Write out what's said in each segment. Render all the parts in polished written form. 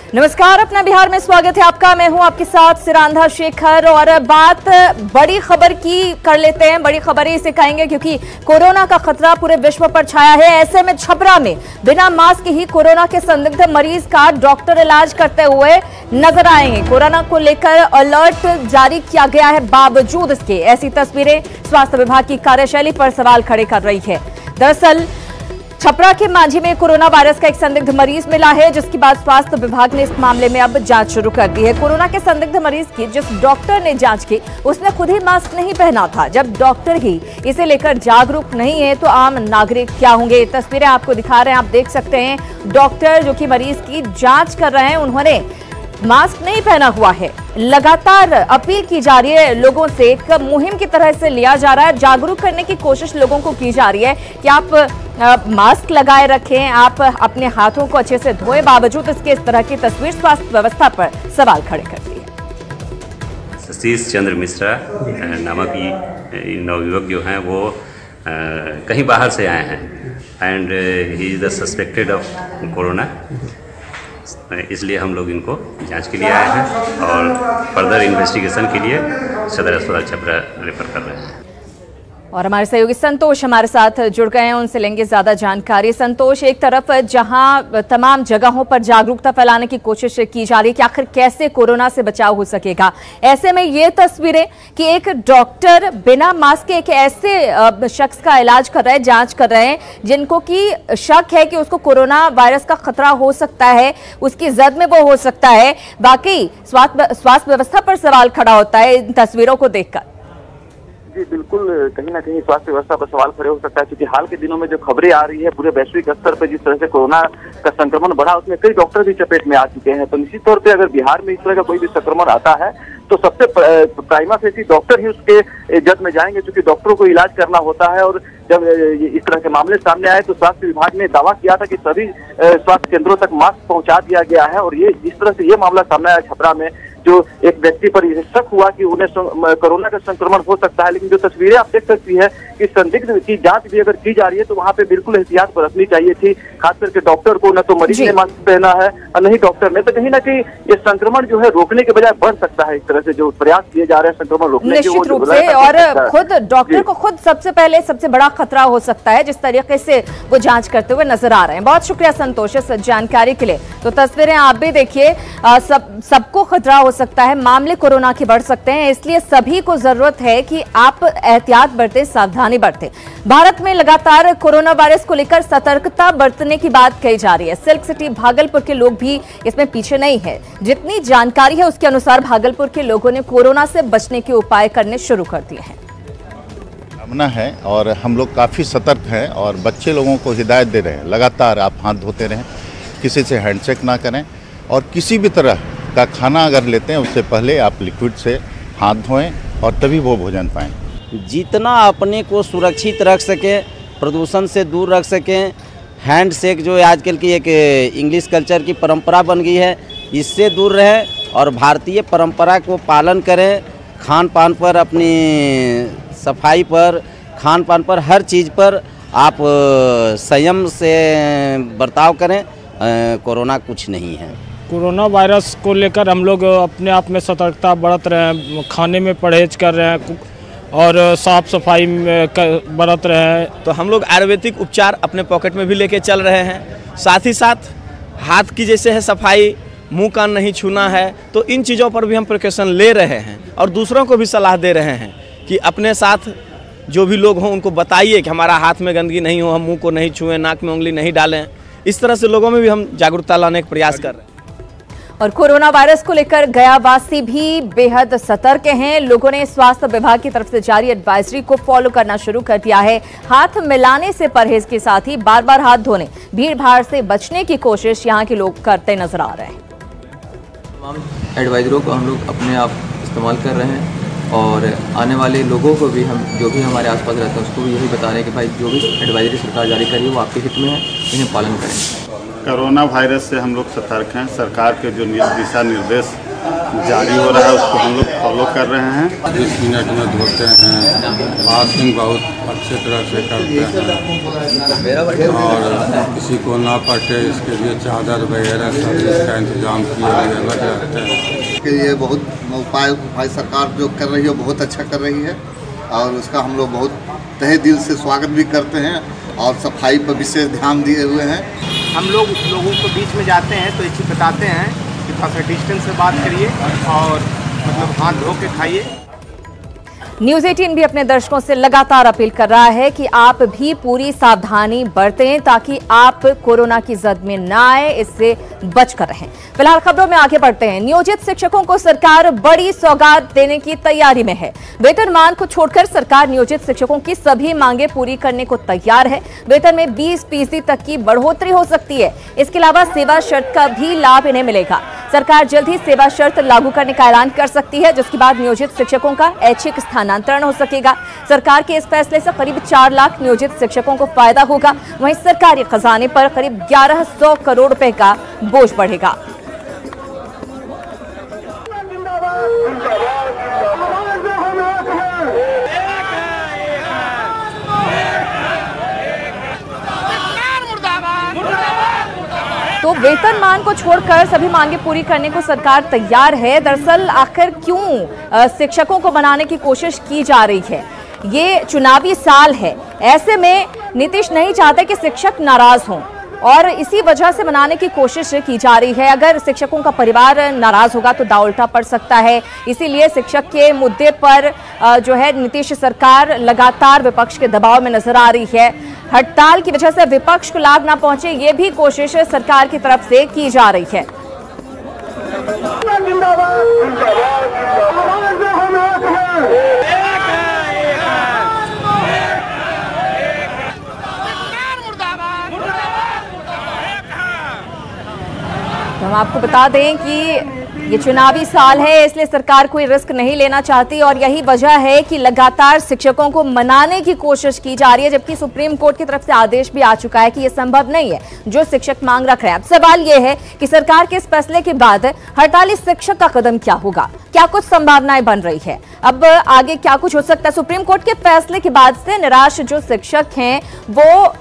नमस्कार, अपना बिहार में स्वागत है आपका। मैं हूं आपके साथ सिरांधा शेखर और बात बड़ी खबर की कर लेते हैं। बड़ी खबर ही इसे कहेंगे क्योंकि कोरोना का खतरा पूरे विश्व पर छाया है। ऐसे में छपरा में बिना मास्क ही कोरोना के संदिग्ध मरीज का डॉक्टर इलाज करते हुए नजर आएंगे। कोरोना को लेकर अलर्ट जारी किया गया है, बावजूद इसके ऐसी तस्वीरें स्वास्थ्य विभाग की कार्यशैली पर सवाल खड़े कर रही है। दरअसल छपरा के मांझी में कोरोना वायरस का एक संदिग्ध मरीज मिला है, जिसके बाद स्वास्थ्य विभाग ने इस मामले में अब जांच शुरू कर दी है। कोरोना के संदिग्ध मरीज की जिस डॉक्टर ने जांच की, उसने खुद ही मास्क नहीं पहना था। जब डॉक्टर ही इसे लेकर जागरूक नहीं है तो आम नागरिक क्या होंगे। तस्वीरें आपको दिखा रहे हैं, आप देख सकते हैं। डॉक्टर जो कि मरीज की जांच कर रहे हैं, उन्होंने मास्क नहीं पहना हुआ है। लगातार अपील की जा रही है लोगों से, एक मुहिम की तरह से लिया जा रहा है। जागरूक करने की कोशिश लोगों को की जा रही है कि आप मास्क लगाए रखें, आप अपने हाथों को अच्छे से धोएं। बावजूद इसके इस तरह की तस्वीर स्वास्थ्य व्यवस्था पर सवाल खड़े करती है। सतीश चंद्र मिश्रा नामक नवयुवक जो हैं वो कहीं बाहर से आए हैं and he is the suspected of corona. इसलिए हम लोग इनको जांच के लिए आए हैं और फर्दर इन्वेस्टिगेशन के लिए सदर अस्पताल छपरा रेफर कर रहे हैं। और हमारे सहयोगी संतोष हमारे साथ जुड़ गए हैं, उनसे लेंगे ज्यादा जानकारी। संतोष, एक तरफ जहां तमाम जगहों पर जागरूकता फैलाने की कोशिश की जा रही है कि आखिर कैसे कोरोना से बचाव हो सकेगा, ऐसे में ये तस्वीरें कि एक डॉक्टर बिना मास्क के एक ऐसे शख्स का इलाज कर रहे हैं, जांच कर रहे हैं, जिनको कि शक है कि उसको कोरोना वायरस का खतरा हो सकता है, उसकी जद में वो हो सकता है। वाकई स्वास्थ्य व्यवस्था पर सवाल खड़ा होता है इन तस्वीरों को देखकर। जी बिल्कुल, कहीं ना कहीं स्वास्थ्य व्यवस्था पर सवाल खड़े हो सकता है, क्योंकि हाल के दिनों में जो खबरें आ रही है पूरे वैश्विक स्तर पर, जिस तरह से कोरोना का संक्रमण बढ़ा, उसमें कई डॉक्टर भी चपेट में आ चुके हैं। तो निश्चित तौर पे अगर बिहार में इस तरह का कोई भी संक्रमण आता है तो सबसे प्राइमा फेसी डॉक्टर ही उसके जद में जाएंगे, क्योंकि डॉक्टरों को इलाज करना होता है। और जब इस तरह के मामले सामने आए तो स्वास्थ्य विभाग ने दावा किया था कि सभी स्वास्थ्य केंद्रों तक मास्क पहुंचा दिया गया है। और ये जिस तरह से ये मामला सामने आया छपरा में, जो एक व्यक्ति पर शक हुआ कि उन्हें कोरोना का संक्रमण हो सकता है, लेकिन जो तस्वीरें आप देख सकती है कि संदिग्ध की जांच भी अगर की जा रही है तो वहां पे बिल्कुल एहतियात बरतनी चाहिए थी। खास करके डॉक्टर को, न तो मरीज ने मास्क पहना है और न ही डॉक्टर ने, तो कहीं ना कहीं ये संक्रमण जो है रोकने के बजाय बढ़ सकता है। इस तरह से जो प्रयास किए जा रहे हैं संक्रमण रोकने के, निश्चित रूप से, और खुद डॉक्टर को खुद सबसे बड़ा खतरा हो सकता है, जिस तरीके से वो जांच करते हुए नजर आ रहे हैं। बहुत शुक्रिया संतोष इस जानकारी के लिए। तो तस्वीरें आप भी देखिए, सबको खतरा हो सकता है, मामले कोरोना के बढ़ सकते हैं, इसलिए सभी को जरूरत है कि आप एहतियात बरतें, सावधानी बरतें। भारत में लगातार कोरोना वायरस को लेकर सतर्कता बरतने की बात कही जा रही है। सिल्क सिटी भागलपुर के लोग भी इसमें पीछे नहीं है। जितनी जानकारी है उसके अनुसार भागलपुर के लोगों ने कोरोना से बचने के उपाय करने शुरू कर दिए हैं है और हम लोग काफ़ी सतर्क हैं और बच्चे लोगों को हिदायत दे रहे हैं, लगातार आप हाथ धोते रहें, किसी से हैंडशेक ना करें और किसी भी तरह का खाना अगर लेते हैं उससे पहले आप लिक्विड से हाथ धोएं और तभी वो भोजन पाएं। जितना अपने को सुरक्षित रख सकें, प्रदूषण से दूर रख सकें, हैंडशेक जो आजकल की एक इंग्लिश कल्चर की परंपरा बन गई है, इससे दूर रहें और भारतीय परंपरा को पालन करें। खान पान पर, अपनी सफाई पर, खान पान पर, हर चीज़ पर आप संयम से बर्ताव करें। कोरोना कुछ नहीं है। कोरोना वायरस को लेकर हम लोग अपने आप में सतर्कता बरत रहे हैं, खाने में परहेज कर रहे हैं और साफ सफाई बरत रहे हैं। तो हम लोग आयुर्वेदिक उपचार अपने पॉकेट में भी लेके चल रहे हैं। साथ ही साथ हाथ की जैसे है सफाई, मुंह कान नहीं छूना है, तो इन चीज़ों पर भी हम प्रिकॉशन ले रहे हैं और दूसरों को भी सलाह दे रहे हैं कि अपने साथ जो भी लोग हों उनको बताइए कि हमारा हाथ में गंदगी नहीं हो, हम मुँह को नहीं छुएं, नाक में उंगली नहीं डालें। इस तरह से लोगों में भी हम जागरूकता लाने का प्रयास कर रहे हैं। और कोरोना वायरस को लेकर गयावासी भी बेहद सतर्क हैं। लोगों ने स्वास्थ्य विभाग की तरफ से जारी एडवाइजरी को फॉलो करना शुरू कर दिया है। हाथ मिलाने से परहेज के साथ ही बार बार हाथ धोने, भीड़ भाड़ से बचने की कोशिश यहाँ के लोग करते नजर आ रहे हैं। तमाम एडवाइजरों को हम लोग अपने आप इस्तेमाल कर रहे हैं और आने वाले लोगों को भी हम जो भी हमारे आसपास रहता है उसको भी यही बता रहे हैं कि भाई जो भी एडवाइजरी सरकार जारी करी है वो आपके हित में है, इन्हें पालन करें। कोरोना वायरस से हम लोग सतर्क हैं। सरकार के जो दिशा निर्देश जारी हो रहा है उसको हम लोग फॉलो कर रहे हैं। 20 मिनट में धोते हैं, वॉशिंग बहुत अच्छे तरह से करते हैं और किसी को ना पटे इसके लिए चादर वगैरह सब इसका इंतजाम किए हुए अलग रहते हैं। इसके लिए बहुत उपाय सरकार जो कर रही है बहुत अच्छा कर रही है और उसका हम लोग बहुत तहे दिल से स्वागत भी करते हैं और सफाई पर विशेष ध्यान दिए हुए हैं। हम लोग लोगों को बीच में जाते हैं तो एक चीज़ बताते हैं कि थोड़ा सा डिस्टेंस से बात करिए और मतलब हाथ धो के खाइए। न्यूज 18 भी अपने दर्शकों से लगातार अपील कर रहा है कि आप भी पूरी सावधानी बरतें ताकि आप कोरोना की जद में न आए, इससे बचकर रहें। फिलहाल खबरों में आगे बढ़ते हैं। नियोजित शिक्षकों को सरकार बड़ी सौगात देने की तैयारी में है। वेतनमान को छोड़कर सरकार नियोजित शिक्षकों की सभी मांगे पूरी करने को तैयार है। वेतन में 20% तक की बढ़ोतरी हो सकती है। इसके अलावा सेवा शर्त का भी लाभ इन्हें मिलेगा। सरकार जल्द ही सेवा शर्त लागू करने का ऐलान कर सकती है, जिसके बाद नियोजित शिक्षकों का ऐच्छिक स्थानांतरण हो सकेगा। सरकार के इस फैसले से करीब 4 लाख नियोजित शिक्षकों को फायदा होगा। वहीं सरकारी खजाने पर करीब 1100 करोड़ रुपए का बोझ बढ़ेगा। तो वेतनमान को छोड़कर सभी मांगे पूरी करने को सरकार तैयार है। दरअसल आखिर क्यों शिक्षकों को बनाने की कोशिश की जा रही है? ये चुनावी साल है, ऐसे में नीतीश नहीं चाहते कि शिक्षक नाराज हों और इसी वजह से बनाने की कोशिश की जा रही है। अगर शिक्षकों का परिवार नाराज होगा तो दांव उल्टा पड़ सकता है। इसीलिए शिक्षक के मुद्दे पर जो है नीतीश सरकार लगातार विपक्ष के दबाव में नजर आ रही है। हड़ताल की वजह से विपक्ष को लाभ ना पहुंचे, ये भी कोशिश सरकार की तरफ से की जा रही है। तो हम आपको बता दें कि ये चुनावी साल है, इसलिए सरकार कोई रिस्क नहीं लेना चाहती और यही वजह है कि लगातार शिक्षकों को मनाने की कोशिश की जा रही है, जबकि सुप्रीम कोर्ट की तरफ से आदेश भी आ चुका है कि ये संभव नहीं है जो शिक्षक मांग रख रहे हैं। अब सवाल ये है कि सरकार के इस फैसले के बाद हड़ताली शिक्षक का कदम क्या होगा? क्या कुछ संभावनाएं बन रही है? अब आगे क्या कुछ हो सकता है? सुप्रीम कोर्ट के फैसले के बाद से निराश जो शिक्षक हैं वो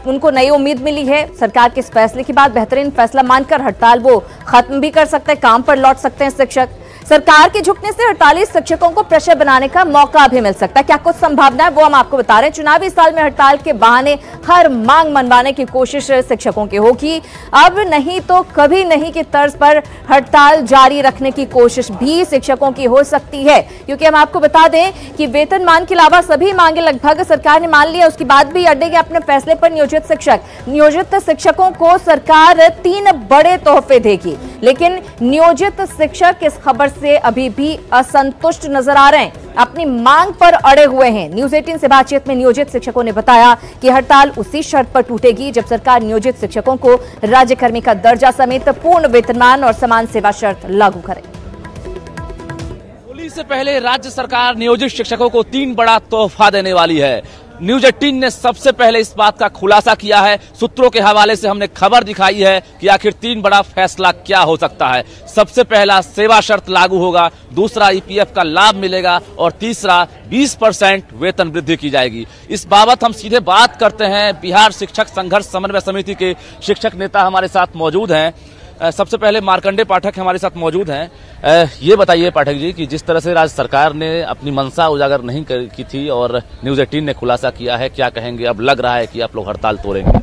उनको नई उम्मीद मिली है। सरकार के इस फैसले के बाद बेहतरीन फैसला मानकर हड़ताल वो खत्म भी कर सकते हैं, काम पर लौट सकते हैं शिक्षक। सरकार के झुकने से हड़ताली शिक्षकों को प्रेशर बनाने का मौका भी मिल सकता है। क्या कुछ संभावना है वो हम आपको बता रहे हैं। चुनावी साल में हड़ताल के बहाने हर मांग मनवाने की कोशिश शिक्षकों की होगी। अब नहीं तो कभी नहीं की तर्ज पर हड़ताल जारी रखने की कोशिश भी शिक्षकों की हो सकती है, क्योंकि हम आपको बता दें कि वेतनमान के अलावा सभी मांगे लगभग सरकार ने मान ली है। उसके बाद भी अड़ेंगे अपने फैसले पर नियोजित शिक्षकों को सरकार 3 बड़े तोहफे देगी, लेकिन नियोजित शिक्षक इस खबर से अभी भी असंतुष्ट नजर आ रहे हैं, अपनी मांग पर अड़े हुए हैं। न्यूज 18 से बातचीत में नियोजित शिक्षकों ने बताया कि हड़ताल उसी शर्त पर टूटेगी जब सरकार नियोजित शिक्षकों को राज्यकर्मी का दर्जा समेत पूर्ण वेतनमान और समान सेवा शर्त लागू करे। होली से पहले राज्य सरकार नियोजित शिक्षकों को 3 बड़ा तोहफा देने वाली है। न्यूज 18 ने सबसे पहले इस बात का खुलासा किया है। सूत्रों के हवाले से हमने खबर दिखाई है कि आखिर 3 बड़ा फैसला क्या हो सकता है। सबसे पहला, सेवा शर्त लागू होगा। दूसरा, ईपीएफ का लाभ मिलेगा और तीसरा, 20% वेतन वृद्धि की जाएगी। इस बाबत हम सीधे बात करते हैं। बिहार शिक्षक संघर्ष समन्वय समिति के शिक्षक नेता हमारे साथ मौजूद हैं। सबसे पहले मार्कंडे पाठक हमारे साथ मौजूद हैं। ये बताइए पाठक जी कि जिस तरह से राज्य सरकार ने अपनी मंशा उजागर नहीं की थी और न्यूज 18 ने खुलासा किया है, क्या कहेंगे? अब लग रहा है कि आप लोग हड़ताल तोड़ेंगे।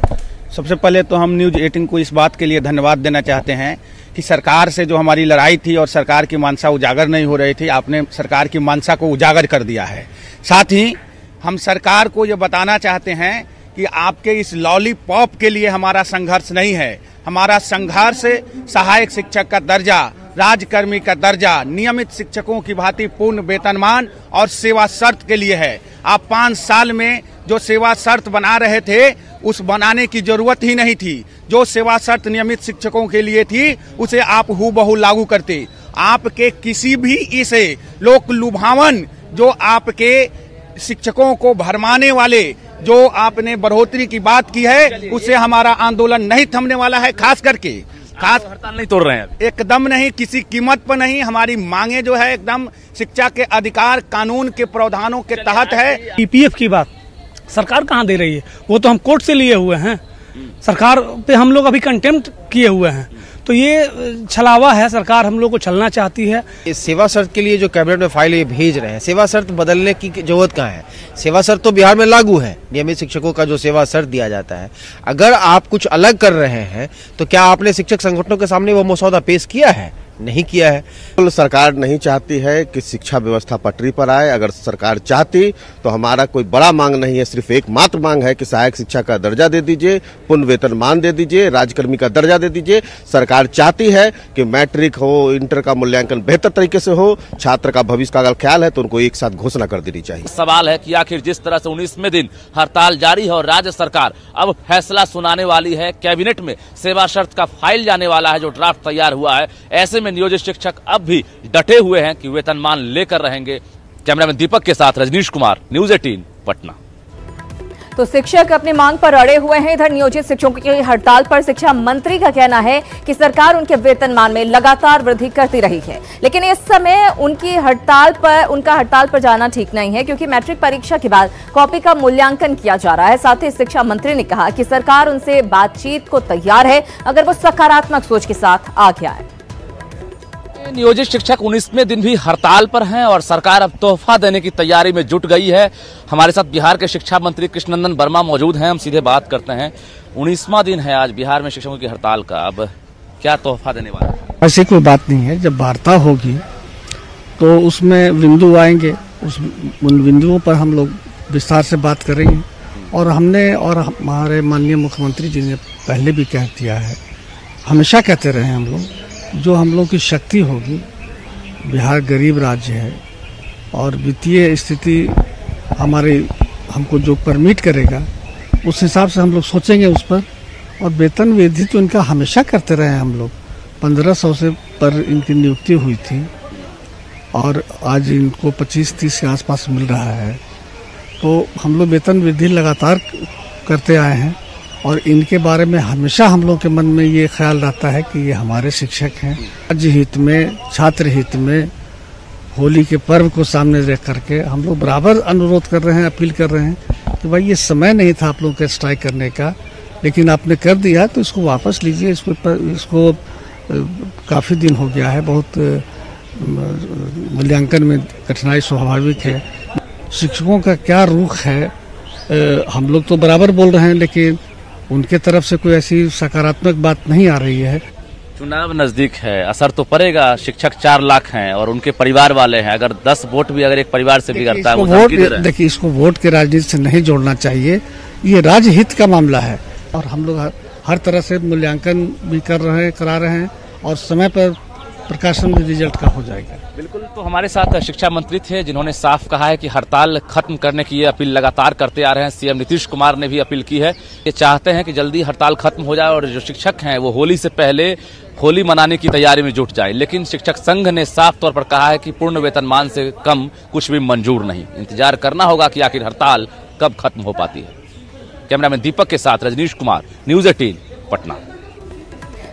सबसे पहले तो हम न्यूज 18 को इस बात के लिए धन्यवाद देना चाहते हैं कि सरकार से जो हमारी लड़ाई थी और सरकार की मंशा उजागर नहीं हो रही थी, आपने सरकार की मंशा को उजागर कर दिया है। साथ ही हम सरकार को ये बताना चाहते हैं कि आपके इस लॉलीपॉप के लिए हमारा संघर्ष नहीं है। हमारा संघर्ष सहायक शिक्षक का दर्जा, राज्यकर्मी का दर्जा, नियमित शिक्षकों की भांति पूर्ण वेतनमान और सेवा शर्त के लिए है। आप 5 साल में जो सेवा शर्त बना रहे थे, उस बनाने की जरूरत ही नहीं थी। जो सेवा शर्त नियमित शिक्षकों के लिए थी, उसे आप हूबहू लागू करते। आपके किसी भी इसे लोक लुभावन जो आपके शिक्षकों को भरमाने वाले जो आपने बढ़ोतरी की बात की है, उससे हमारा आंदोलन नहीं थमने वाला है। खास करके खास हड़ताल नहीं तोड़ रहे हैं, एकदम नहीं, किसी कीमत पर नहीं। हमारी मांगे जो है एकदम शिक्षा के अधिकार कानून के प्रावधानों के तहत है। ईपीएफ की बात सरकार कहाँ दे रही है, वो तो हम कोर्ट से लिए हुए हैं, सरकार पे हम लोग अभी कंटेम्प्ट किए हुए हैं, तो ये छलावा है, सरकार हम लोग को छलना चाहती है। इस सेवा शर्त के लिए जो कैबिनेट में फाइल ये भेज रहे हैं, सेवा शर्त बदलने की जरूरत कहाँ है? सेवा शर्त तो बिहार में लागू है, नियमित शिक्षकों का जो सेवा शर्त दिया जाता है। अगर आप कुछ अलग कर रहे हैं तो क्या आपने शिक्षक संगठनों के सामने वो मसौदा पेश किया है? नहीं किया है। सरकार नहीं चाहती है कि शिक्षा व्यवस्था पटरी पर आए। अगर सरकार चाहती तो हमारा कोई बड़ा मांग नहीं है, सिर्फ एक मात्र मांग है कि सहायक शिक्षा का दर्जा दे दीजिए, पूर्ण वेतनमान दे दीजिए, राज्यकर्मी का दर्जा दे दीजिए। सरकार चाहती है कि मैट्रिक हो, इंटर का मूल्यांकन बेहतर तरीके से हो, छात्र का भविष्य का अगर ख्याल है तो उनको एक साथ घोषणा कर देनी चाहिए। सवाल है कि आखिर जिस तरह से 19वें दिन हड़ताल जारी है और राज्य सरकार अब फैसला सुनाने वाली है, कैबिनेट में सेवा शर्त का फाइल जाने वाला है जो ड्राफ्ट तैयार हुआ है, ऐसे में नियोजित शिक्षक अब भी डटे हुए हैं कि वेतनमान लेकर रहेंगे। कैमरामैन दीपक के साथ रजनीश कुमार, न्यूज़ 18 पटना। तो शिक्षक अपनी मांग पर अड़े हुए हैं। इधर नियोजित शिक्षकों की हड़ताल पर शिक्षा मंत्री का कहना है कि सरकार उनके वेतनमान में लगातार वृद्धि करती रही है, लेकिन इस समय उनका हड़ताल पर जाना ठीक नहीं है, क्योंकि मैट्रिक परीक्षा के बाद कॉपी का मूल्यांकन किया जा रहा है। साथ ही शिक्षा मंत्री ने कहा कि सरकार उनसे बातचीत को तैयार है अगर वो सकारात्मक सोच के साथ आगे आए। नियोजित शिक्षक 19वें दिन भी हड़ताल पर हैं और सरकार अब तोहफा देने की तैयारी में जुट गई है। हमारे साथ बिहार के शिक्षा मंत्री कृष्णनंदन वर्मा मौजूद हैं, हम सीधे बात करते हैं। 19वां दिन है आज बिहार में शिक्षकों की हड़ताल का, अब क्या तोहफा देने वाला है? ऐसी कोई बात नहीं है, जब वार्ता होगी तो उसमें बिंदु आएंगे, उन बिंदुओं पर हम लोग विस्तार से बात करेंगे। और हमने और हमारे माननीय मुख्यमंत्री जी ने पहले भी कह दिया है, हमेशा कहते रहे हम लोग, जो हम लोग की शक्ति होगी, बिहार गरीब राज्य है और वित्तीय स्थिति हमारे हमको जो परमिट करेगा उस हिसाब से हम लोग सोचेंगे उस पर। और वेतन वृद्धि तो इनका हमेशा करते रहे हम लोग, 1500 से पर इनकी नियुक्ति हुई थी और आज इनको 25-30 के आसपास मिल रहा है। तो हम लोग वेतन वृद्धि लगातार करते आए हैं और इनके बारे में हमेशा हम लोग के मन में ये ख्याल रहता है कि ये हमारे शिक्षक हैं। राज्य हित में, छात्र हित में, होली के पर्व को सामने रख करके हम लोग बराबर अनुरोध कर रहे हैं, अपील कर रहे हैं कि भाई ये समय नहीं था आप लोगों का स्ट्राइक करने का, लेकिन आपने कर दिया तो इसको वापस लीजिए। इसको काफ़ी दिन हो गया है, बहुत मूल्यांकन में कठिनाई स्वाभाविक है। शिक्षकों का क्या रुख है, हम लोग तो बराबर बोल रहे हैं, लेकिन उनके तरफ से कोई ऐसी सकारात्मक बात नहीं आ रही है। चुनाव नजदीक है, असर तो पड़ेगा। शिक्षक 4 लाख हैं और उनके परिवार वाले हैं, अगर 10 वोट भी अगर एक परिवार से बिगड़ता है, देखिए इसको वोट के राजनीति से नहीं जोड़ना चाहिए, ये राज्य हित का मामला है। और हम लोग हर तरह से मूल्यांकन भी करा रहे हैं और समय पर प्रकाशन रिजल्ट का हो जाएगा। बिल्कुल। तो हमारे साथ शिक्षा मंत्री थे जिन्होंने साफ कहा है कि हड़ताल खत्म करने की ये अपील लगातार करते आ रहे हैं। सीएम नीतीश कुमार ने भी अपील की है, ये चाहते हैं कि जल्दी हड़ताल खत्म हो जाए और जो शिक्षक हैं वो होली से पहले होली मनाने की तैयारी में जुट जाए। लेकिन शिक्षक संघ ने साफ तौर पर कहा है कि पूर्ण वेतनमान से कम कुछ भी मंजूर नहीं। इंतजार करना होगा कि आखिर हड़ताल कब खत्म हो पाती है। कैमरामैन दीपक के साथ रजनीश कुमार, न्यूज़ 18 पटना।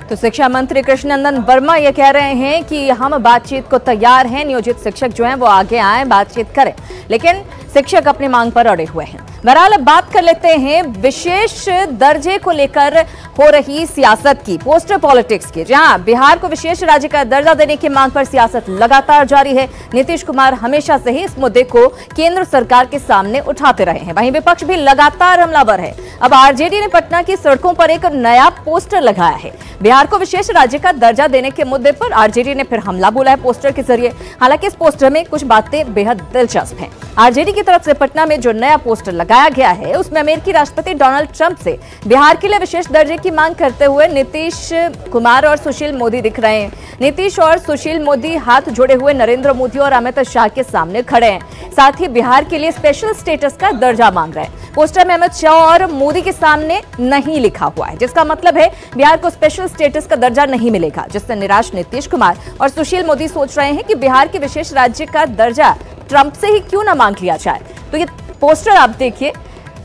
तो शिक्षा मंत्री कृष्णनंदन वर्मा ये कह रहे हैं कि हम बातचीत को तैयार हैं, नियोजित शिक्षक जो हैं वो आगे आए, बातचीत करें, लेकिन शिक्षक अपनी मांग पर अड़े हुए हैं। बहरहाल अब बात कर लेते हैं विशेष दर्जे को लेकर हो रही सियासत की, पोस्टर पॉलिटिक्स की, जहां बिहार को विशेष राज्य का दर्जा देने की मांग पर सियासत लगातार जारी है। नीतीश कुमार हमेशा से ही इस मुद्दे को केंद्र सरकार के सामने उठाते रहे हैं, वहीं विपक्ष भी लगातार हमलावर है। अब आरजेडी ने पटना की सड़कों पर एक नया पोस्टर लगाया है। बिहार को विशेष राज्य का दर्जा देने के मुद्दे पर आरजेडी ने फिर हमला बोला है पोस्टर के जरिए। हालांकि इस पोस्टर में कुछ बातें बेहद दिलचस्प हैं। आरजेडी की तरफ से पटना में जो नया पोस्टर लगाया गया है उसमें अमेरिकी राष्ट्रपति डोनाल्ड ट्रंप से बिहार के लिए विशेष दर्जे की मांग करते हुए नीतीश कुमार और सुशील मोदी दिख रहे हैं। नीतीश और सुशील मोदी हाथ जोड़े हुए नरेंद्र मोदी और अमित शाह के सामने खड़े हैं। साथ ही बिहार के लिए स्पेशल स्टेटस का दर्जा मांग रहे हैं। पोस्टर में अमित शाह और मोदी के सामने नहीं लिखा हुआ है, जिसका मतलब है बिहार को स्पेशल स्टेटस का दर्जा नहीं मिलेगा, जिससे निराश नीतीश कुमार और सुशील मोदी सोच रहे हैं कि बिहार के विशेष राज्य का दर्जा ट्रंप से ही क्यों ना मांग लिया जाए। तो ये पोस्टर आप देखिए,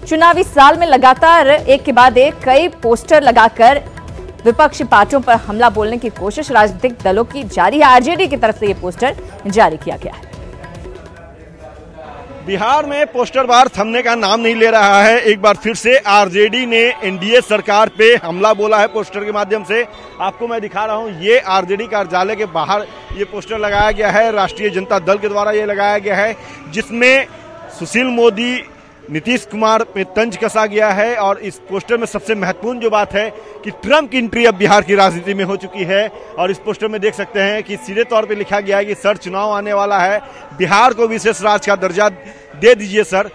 चुनावी साल में लगातार एक के बाद एक कई पोस्टर लगाकर विपक्षी पार्टियों पर हमला बोलने की कोशिश राजनीतिक दलों की जारी है। आरजेडी की तरफ से ये पोस्टर जारी किया गया है। बिहार में पोस्टर वार थमने का नाम नहीं ले रहा है। एक बार फिर से आरजेडी ने एनडीए सरकार पे हमला बोला है पोस्टर के माध्यम से। आपको मैं दिखा रहा हूं, ये आरजेडी कार्यालय के बाहर ये पोस्टर लगाया गया है, राष्ट्रीय जनता दल के द्वारा ये लगाया गया है, जिसमें सुशील मोदी, नीतीश कुमार पे तंज कसा गया है। और इस पोस्टर में सबसे महत्वपूर्ण जो बात है कि ट्रंप की एंट्री अब बिहार की राजनीति में हो चुकी है। और इस पोस्टर में देख सकते हैं कि सीधे तौर पे लिखा गया है कि सर चुनाव आने वाला है, बिहार को विशेष राज्य का दर्जा दे दीजिए सर।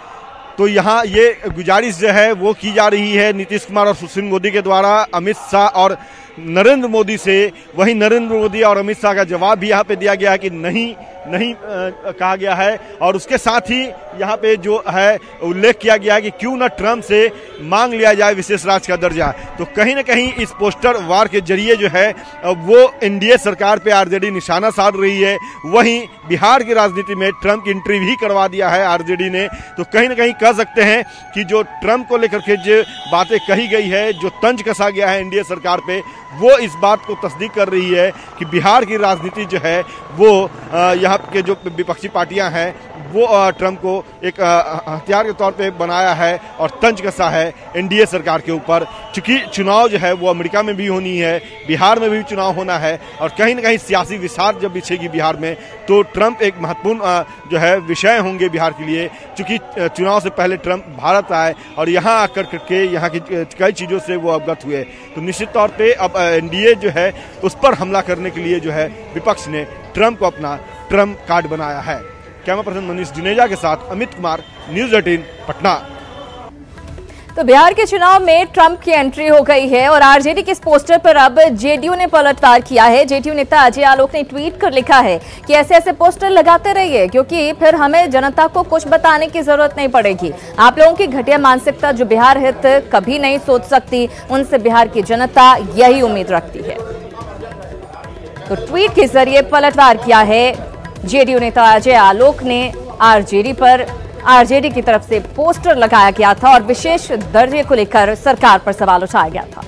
तो यहाँ ये गुजारिश जो है वो की जा रही है नीतीश कुमार और सुशील मोदी के द्वारा अमित शाह और नरेंद्र मोदी से। वहीं नरेंद्र मोदी और अमित शाह का जवाब भी यहाँ पे दिया गया है कि नहीं कहा गया है। और उसके साथ ही यहाँ पे जो है उल्लेख किया गया है कि क्यों न ट्रंप से मांग लिया जाए विशेष राज्य का दर्जा। तो कहीं न कहीं इस पोस्टर वार के जरिए जो है वो एनडीए सरकार पे आरजेडी निशाना साध रही है। वहीं बिहार की राजनीति में ट्रंप की एंट्री भी करवा दिया है आरजेडी ने। तो कहीं न कहीं कह सकते हैं कि जो ट्रंप को लेकर के जो बातें कही गई है, जो तंज कसा गया है एनडीए सरकार पे, वो इस बात को तस्दीक कर रही है कि बिहार की राजनीति जो है वो यहाँ के जो विपक्षी पार्टियां हैं वो ट्रंप को एक हथियार के तौर पे बनाया है और तंज कसा है एनडीए सरकार के ऊपर। चूंकि चुनाव जो है वो अमेरिका में भी होनी है, बिहार में भी चुनाव होना है और कहीं न कहीं सियासी विसार जब बिछेगी बिहार में तो ट्रंप एक महत्वपूर्ण जो है विषय होंगे बिहार के लिए। चूंकि चुनाव से पहले ट्रंप भारत आए और यहाँ आकर करके यहाँ की कई चीज़ों से वो अवगत हुए। तो निश्चित तौर पर अब एनडीए जो है उस पर हमला करने के लिए जो है विपक्ष ने ट्रंप को अपना ट्रंप कार्ड बनाया है। कैमरा पर्सन मनीष जुनेजा के साथ अमित कुमार, न्यूज़ 18 पटना। तो बिहार के चुनाव में ट्रंप की एंट्री हो गई है और आरजेडी के इस पोस्टर पर अब जेडीयू ने पलटवार किया है। जेडीयू नेता अजय आलोक ने ट्वीट कर लिखा है कि ऐसे ऐसे पोस्टर लगाते रहिए क्योंकि फिर हमें जनता को कुछ बताने की जरूरत नहीं पड़ेगी। आप लोगों की घटिया मानसिकता जो बिहार हित कभी नहीं सोच सकती, उनसे बिहार की जनता यही उम्मीद रखती है। तो ट्वीट के जरिए पलटवार किया है जेडीयू नेता अजय आलोक ने। आरजेडी की तरफ से पोस्टर लगाया गया था और विशेष दर्जे को लेकर सरकार पर सवाल उठाया गया था।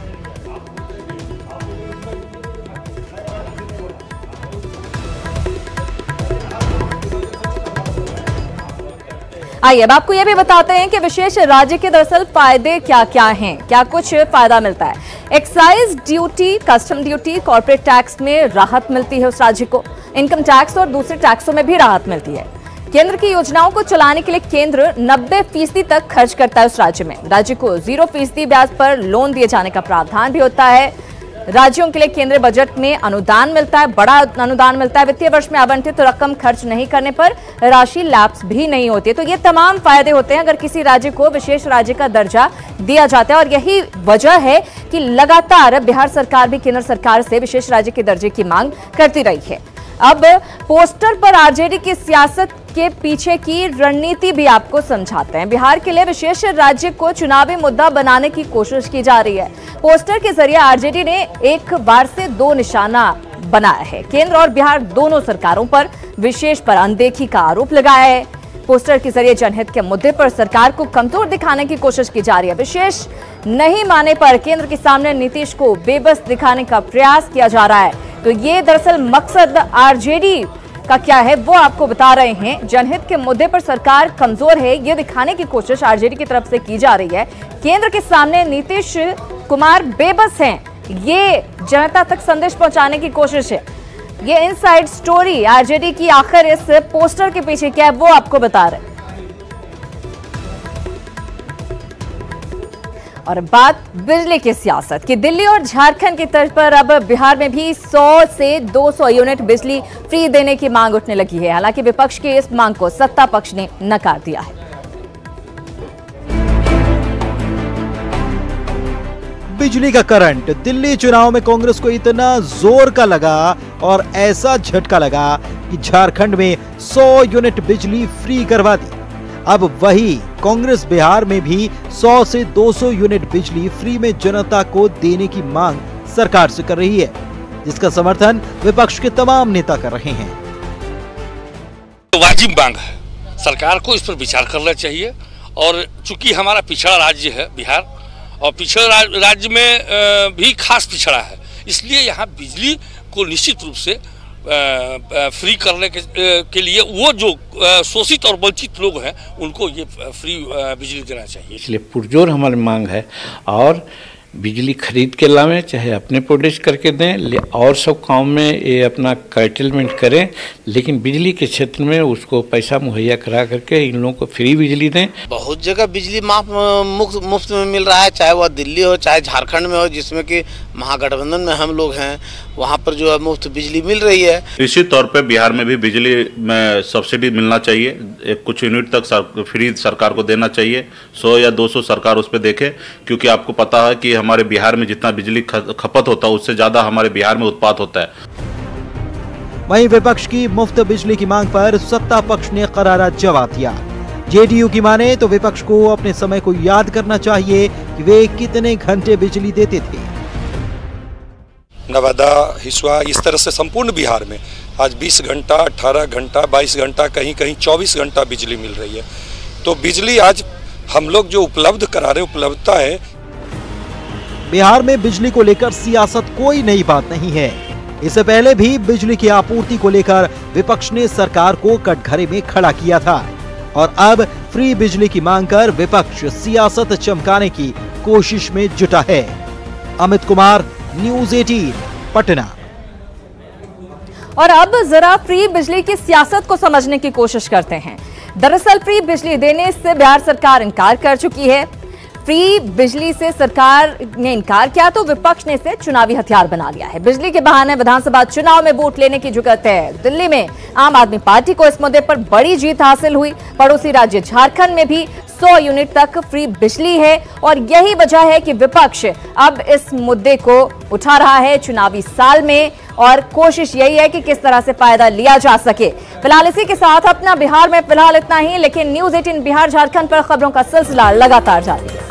आइए अब आपको यह भी बताते हैं कि विशेष राज्य के दरअसल फायदे क्या क्या हैं, क्या कुछ फायदा मिलता है। Excise duty, custom duty, corporate tax में राहत मिलती है उस राज्य को। इनकम टैक्स और दूसरे टैक्सों में भी राहत मिलती है। केंद्र की योजनाओं को चलाने के लिए केंद्र 90% तक खर्च करता है उस राज्य में। राज्य को 0% ब्याज पर लोन दिए जाने का प्रावधान भी होता है। राज्यों के लिए केंद्रीय बजट में अनुदान मिलता है, बड़ा अनुदान मिलता है। वित्तीय वर्ष में आवंटित रकम खर्च नहीं करने पर राशि लैप्स भी नहीं होती है। तो ये तमाम फायदे होते हैं अगर किसी राज्य को विशेष राज्य का दर्जा दिया जाता है और यही वजह है कि लगातार बिहार सरकार भी केंद्र सरकार से विशेष राज्य के दर्जे की मांग करती रही है। अब पोस्टर पर आरजेडी की सियासत के पीछे की रणनीति भी आपको समझाते हैं। बिहार के लिए विशेष राज्य को चुनावी मुद्दा बनाने की कोशिश की जा रही है। पोस्टर के जरिए आरजेडी ने एक बार से दो निशाना बनाया है। केंद्र और बिहार दोनों सरकारों पर विशेष पर अनदेखी का आरोप लगाया है। पोस्टर के जरिए जनहित के मुद्दे पर सरकार को कमजोर दिखाने की कोशिश की जा रही है। विशेष नहीं माने पर केंद्र के सामने नीतीश को बेबस दिखाने का प्रयास किया जा रहा है। तो ये दरअसल मकसद आरजेडी का क्या है वो आपको बता रहे हैं। जनहित के मुद्दे पर सरकार कमजोर है ये दिखाने की कोशिश आरजेडी की तरफ से की जा रही है। केंद्र के सामने नीतीश कुमार बेबस हैं, ये जनता तक संदेश पहुंचाने की कोशिश है। ये इनसाइड स्टोरी आरजेडी की आखिर इस पोस्टर के पीछे क्या है वो आपको बता रहे हैं। और बात बिजली की सियासत की। दिल्ली और झारखंड की तर्ज पर अब बिहार में भी 100 से 200 यूनिट बिजली फ्री देने की मांग उठने लगी है। हालांकि विपक्ष की इस मांग को सत्ता पक्ष ने नकार दिया है। बिजली का करंट दिल्ली चुनाव में कांग्रेस को इतना जोर का लगा और ऐसा झटका लगा कि झारखंड में 100 यूनिट बिजली फ्री करवा दी। अब वही कांग्रेस बिहार में भी 100 से 200 यूनिट बिजली फ्री में जनता को देने की मांग सरकार से कर रही है, जिसका समर्थन विपक्ष के तमाम नेता कर रहे हैं। वाजिब मांग है, सरकार को इस पर विचार करना चाहिए। और चूंकि हमारा पिछड़ा राज्य है बिहार और पिछड़ा राज्य में भी खास पिछड़ा है। इसलिए यहाँ बिजली को निश्चित रूप से फ्री करने के लिए वो जो शोषित और वंचित लोग हैं उनको ये फ्री बिजली देना चाहिए। इसलिए पुरजोर हमारी मांग है और बिजली खरीद के लावें, चाहे अपने प्रोड्यूस करके दें और सब काम में ये अपना कर्टेलमेंट करें, लेकिन बिजली के क्षेत्र में उसको पैसा मुहैया करा करके इन लोगों को फ्री बिजली दें। बहुत जगह बिजली मुफ्त में मिल रहा है, चाहे वह दिल्ली हो चाहे झारखंड में हो, जिसमें कि महागठबंधन में हम लोग हैं, वहाँ पर जो है मुफ्त बिजली मिल रही है। निश्चित तौर पे बिहार में भी बिजली में सब्सिडी मिलना चाहिए, कुछ यूनिट तक फ्री सरकार को देना चाहिए, 100 या 200 सरकार उस पर देखे, क्योंकि आपको पता है कि हमारे बिहार में जितना बिजली खपत होता है उससे ज्यादा हमारे बिहार में उत्पाद होता है। वहीं विपक्ष की मुफ्त बिजली की मांग पर सत्ता पक्ष ने करारा जवाब दिया। जेडीयू की माने तो विपक्ष को अपने समय को याद करना चाहिए कि वे कितने घंटे बिजली देते थे। नवादा, हिसुआ, इस तरह से संपूर्ण बिहार में आज 20 घंटा, 18 घंटा, 22 घंटा, कहीं कहीं 24 घंटा बिजली मिल रही है। तो बिजली आज हम लोग जो उपलब्ध करा रहे, उपलब्धता है। बिहार में बिजली को लेकर सियासत कोई नई बात नहीं है। इससे पहले भी बिजली की आपूर्ति को लेकर विपक्ष ने सरकार को कटघरे में खड़ा किया था और अब फ्री बिजली की मांग कर विपक्ष सियासत चमकाने की कोशिश में जुटा है। अमित कुमार, न्यूज़ 18, पटना। और अब जरा फ्री बिजली की सियासत को समझने की कोशिश करते हैं। दरअसल फ्री बिजली देने से बिहार सरकार इनकार कर चुकी है। फ्री बिजली से सरकार ने इनकार किया तो विपक्ष ने इसे चुनावी हथियार बना लिया है। बिजली के बहाने विधानसभा चुनाव में वोट लेने की जुगत है। दिल्ली में आम आदमी पार्टी को इस मुद्दे पर बड़ी जीत हासिल हुई। पड़ोसी राज्य झारखंड में भी 100 यूनिट तक फ्री बिजली है और यही वजह है कि विपक्ष अब इस मुद्दे को उठा रहा है चुनावी साल में और कोशिश यही है कि किस तरह से फायदा लिया जा सके। फिलहाल इसी के साथ अपना बिहार में फिलहाल इतना ही, लेकिन न्यूज़ 18 बिहार झारखंड पर खबरों का सिलसिला लगातार जारी है।